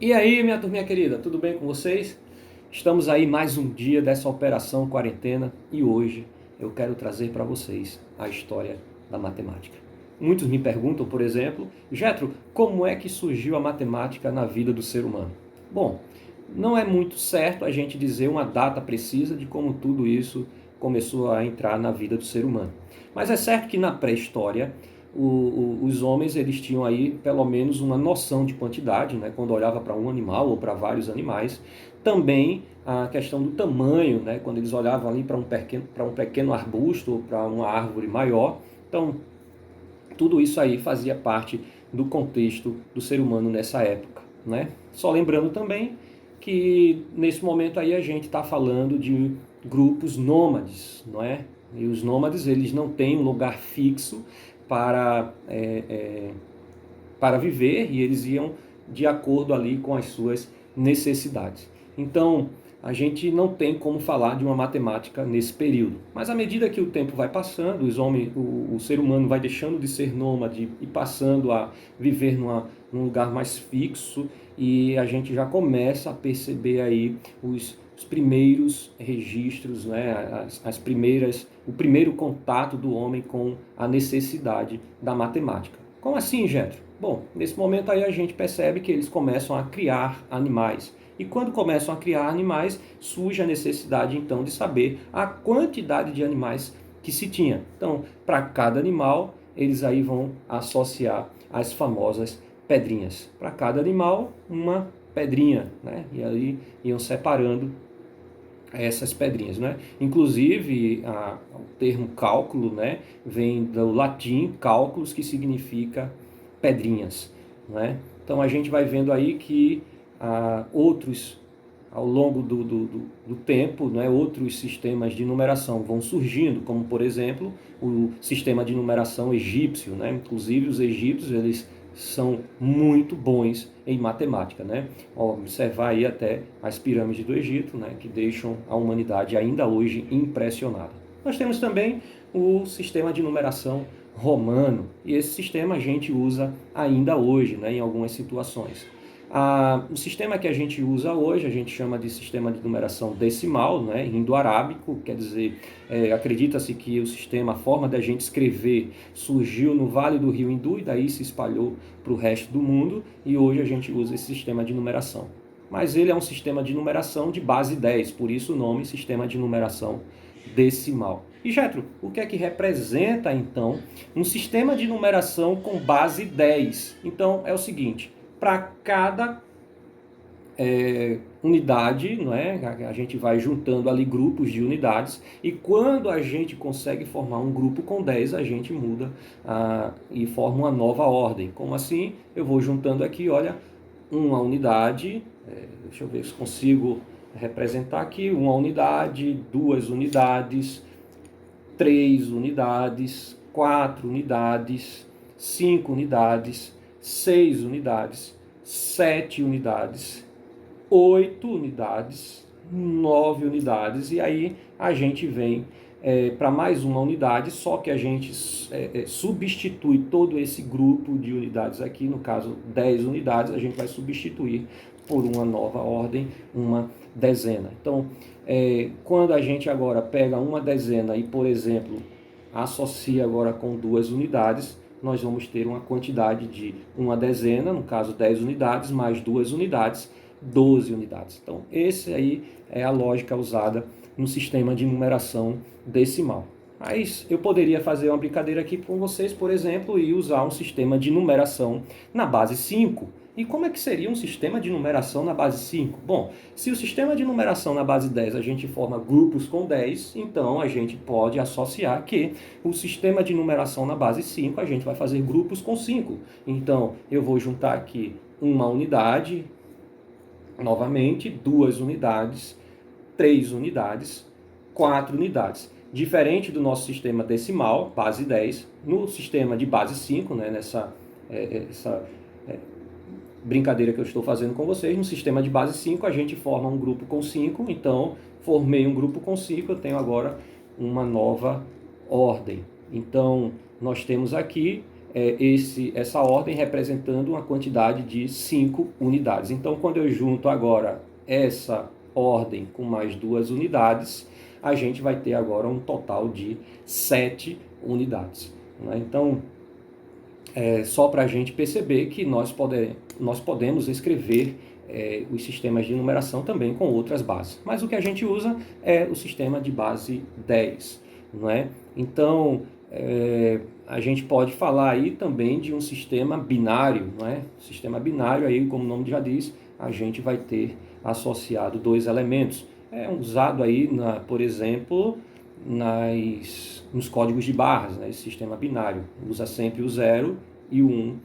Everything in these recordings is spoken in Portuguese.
E aí, minha turminha querida, tudo bem com vocês? Estamos aí mais um dia dessa operação quarentena e hoje eu quero trazer para vocês a história da matemática. Muitos me perguntam, por exemplo, Jetro, como é que surgiu a matemática na vida do ser humano? Bom, não é muito certo a gente dizer uma data precisa de como tudo isso começou a entrar na vida do ser humano. Mas é certo que na pré-história os homens eles tinham aí pelo menos uma noção de quantidade, né, quando olhava para um animal ou para vários animais. Também a questão do tamanho, né, quando eles olhavam ali para um pequeno arbusto ou para uma árvore maior. Então, tudo isso aí fazia parte do contexto do ser humano nessa época, né? Só lembrando também que nesse momento aí a gente está falando de grupos nômades, não é? E os nômades eles não têm um lugar fixo para para viver e eles iam de acordo ali com as suas necessidades. Então, a gente não tem como falar de uma matemática nesse período. Mas à medida que o tempo vai passando, o ser humano vai deixando de ser nômade e passando a viver num lugar mais fixo, e a gente já começa a perceber aí os primeiros registros, né, o primeiro contato do homem com a necessidade da matemática. Como assim, Jetro? Bom, nesse momento aí a gente percebe que eles começam a criar animais. E quando começam a criar animais, surge a necessidade então de saber a quantidade de animais que se tinha. Então, para cada animal, eles aí vão associar as famosas pedrinhas. Para cada animal, uma pedrinha, né? E aí iam separando essas pedrinhas, né? Inclusive, o termo cálculo, né, vem do latim cálculos, que significa pedrinhas, né? Então a gente vai vendo aí que outros, ao longo do tempo, né, outros sistemas de numeração vão surgindo, como por exemplo o sistema de numeração egípcio, né? Inclusive os egípcios eles são muito bons em matemática, né? Observar aí até as pirâmides do Egito, né, que deixam a humanidade ainda hoje impressionada. Nós temos também o sistema de numeração romano, e esse sistema a gente usa ainda hoje, né, em algumas situações. O sistema que a gente usa hoje, a gente chama de sistema de numeração decimal, né, indo-arábico, quer dizer, acredita-se que o sistema, a forma da gente escrever, surgiu no Vale do Rio Hindu e daí se espalhou para o resto do mundo, e hoje a gente usa esse sistema de numeração. Mas ele é um sistema de numeração de base 10, por isso o nome sistema de numeração decimal. E Getro, o que é que representa então um sistema de numeração com base 10? Então é o seguinte, para cada unidade, não é? A gente vai juntando ali grupos de unidades, e quando a gente consegue formar um grupo com 10, a gente muda e forma uma nova ordem. Como assim? Eu vou juntando aqui, olha, uma unidade, deixa eu ver se consigo representar aqui, uma unidade, duas unidades, 3 unidades, 4 unidades, 5 unidades, 6 unidades, 7 unidades, 8 unidades, 9 unidades, e aí a gente vem para mais uma unidade, só que a gente substitui todo esse grupo de unidades aqui, no caso 10 unidades, a gente vai substituir por uma nova ordem, uma dezena. Então, quando a gente agora pega uma dezena e, por exemplo, associa agora com duas unidades, nós vamos ter uma quantidade de uma dezena, no caso 10 unidades, mais duas unidades, 12 unidades. Então, esse aí é a lógica usada no sistema de numeração decimal. Mas eu poderia fazer uma brincadeira aqui com vocês, por exemplo, e usar um sistema de numeração na base 5. E como é que seria um sistema de numeração na base 5? Bom, se o sistema de numeração na base 10 a gente forma grupos com 10, então a gente pode associar que o sistema de numeração na base 5 a gente vai fazer grupos com 5. Então eu vou juntar aqui uma unidade, novamente, duas unidades, 3 unidades, 4 unidades. Diferente do nosso sistema decimal, base 10, no sistema de base 5, né, nessa essa brincadeira que eu estou fazendo com vocês, no sistema de base 5 a gente forma um grupo com 5, então formei um grupo com 5, eu tenho agora uma nova ordem. Então nós temos aqui essa ordem representando uma quantidade de 5 unidades. Então, quando eu junto agora essa ordem com mais 2 unidades, a gente vai ter agora um total de 7 unidades. Né? Então, só para a gente perceber que nós podemos escrever os sistemas de numeração também com outras bases. Mas o que a gente usa é o sistema de base 10. Não é? Então, a gente pode falar aí também de um sistema binário. Não é? Sistema binário, aí, como o nome já diz, a gente vai ter associado 2 elementos. É usado aí, por exemplo, nos códigos de barras, né? Esse sistema binário. Usa sempre o 0 e o 1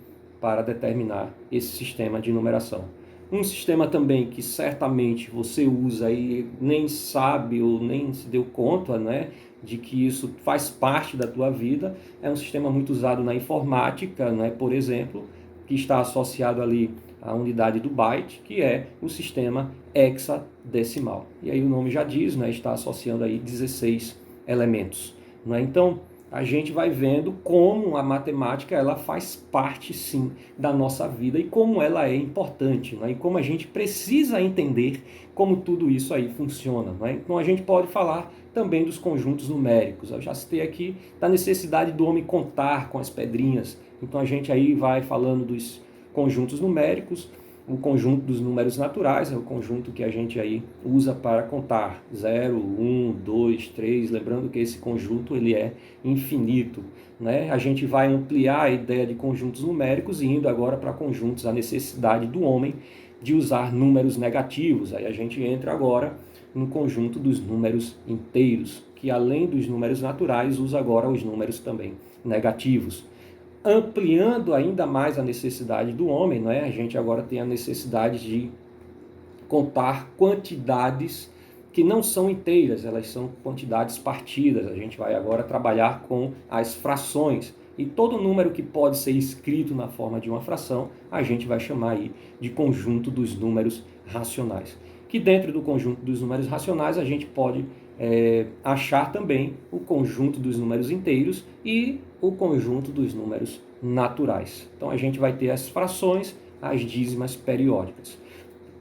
para determinar esse sistema de numeração. Um sistema também que certamente você usa e nem sabe ou nem se deu conta, né, de que isso faz parte da tua vida, é um sistema muito usado na informática, né, por exemplo, que está associado ali à unidade do byte, que é o sistema hexadecimal. E aí o nome já diz, né, está associando aí 16 elementos. Né? Então, a gente vai vendo como a matemática ela faz parte, sim, da nossa vida e como ela é importante, né? E como a gente precisa entender como tudo isso aí funciona. Né? Então, a gente pode falar também dos conjuntos numéricos. Eu já citei aqui da necessidade do homem contar com as pedrinhas. Então, a gente aí vai falando dos conjuntos numéricos. O conjunto dos números naturais é o conjunto que a gente aí usa para contar 0, 1, 2, 3, lembrando que esse conjunto ele é infinito. Né? A gente vai ampliar a ideia de conjuntos numéricos e indo agora para conjuntos, a necessidade do homem de usar números negativos. Aí a gente entra agora no conjunto dos números inteiros, que além dos números naturais, usa agora os números também negativos. Ampliando ainda mais a necessidade do homem, não é? A gente agora tem a necessidade de contar quantidades que não são inteiras, elas são quantidades partidas. A gente vai agora trabalhar com as frações. E todo número que pode ser escrito na forma de uma fração, a gente vai chamar aí de conjunto dos números racionais. Que dentro do conjunto dos números racionais a gente pode achar também o conjunto dos números inteiros e o conjunto dos números naturais. Então a gente vai ter as frações, as dízimas periódicas.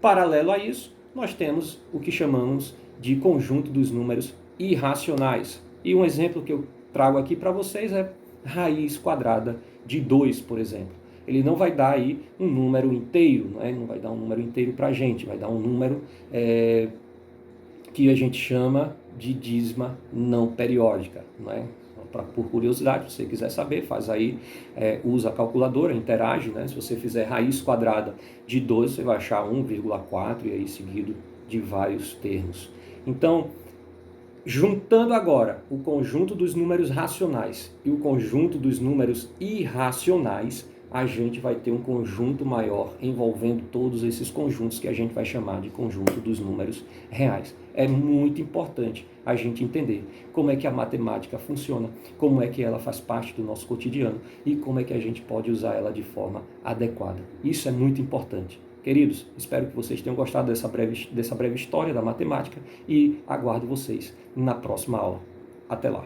Paralelo a isso, nós temos o que chamamos de conjunto dos números irracionais. E um exemplo que eu trago aqui para vocês é raiz quadrada de 2, por exemplo. Ele não vai dar aí um número inteiro, né? Não vai dar um número inteiro para a gente, vai dar um número que a gente chama de dízima não periódica. Né? Por curiosidade, se você quiser saber, faz aí, usa a calculadora, interage, né? Se você fizer raiz quadrada de 2, você vai achar 1,4 e aí seguido de vários termos. Então, juntando agora o conjunto dos números racionais e o conjunto dos números irracionais, a gente vai ter um conjunto maior envolvendo todos esses conjuntos que a gente vai chamar de conjunto dos números reais. É muito importante a gente entender como é que a matemática funciona, como é que ela faz parte do nosso cotidiano e como é que a gente pode usar ela de forma adequada. Isso é muito importante. Queridos, espero que vocês tenham gostado dessa breve história da matemática e aguardo vocês na próxima aula. Até lá!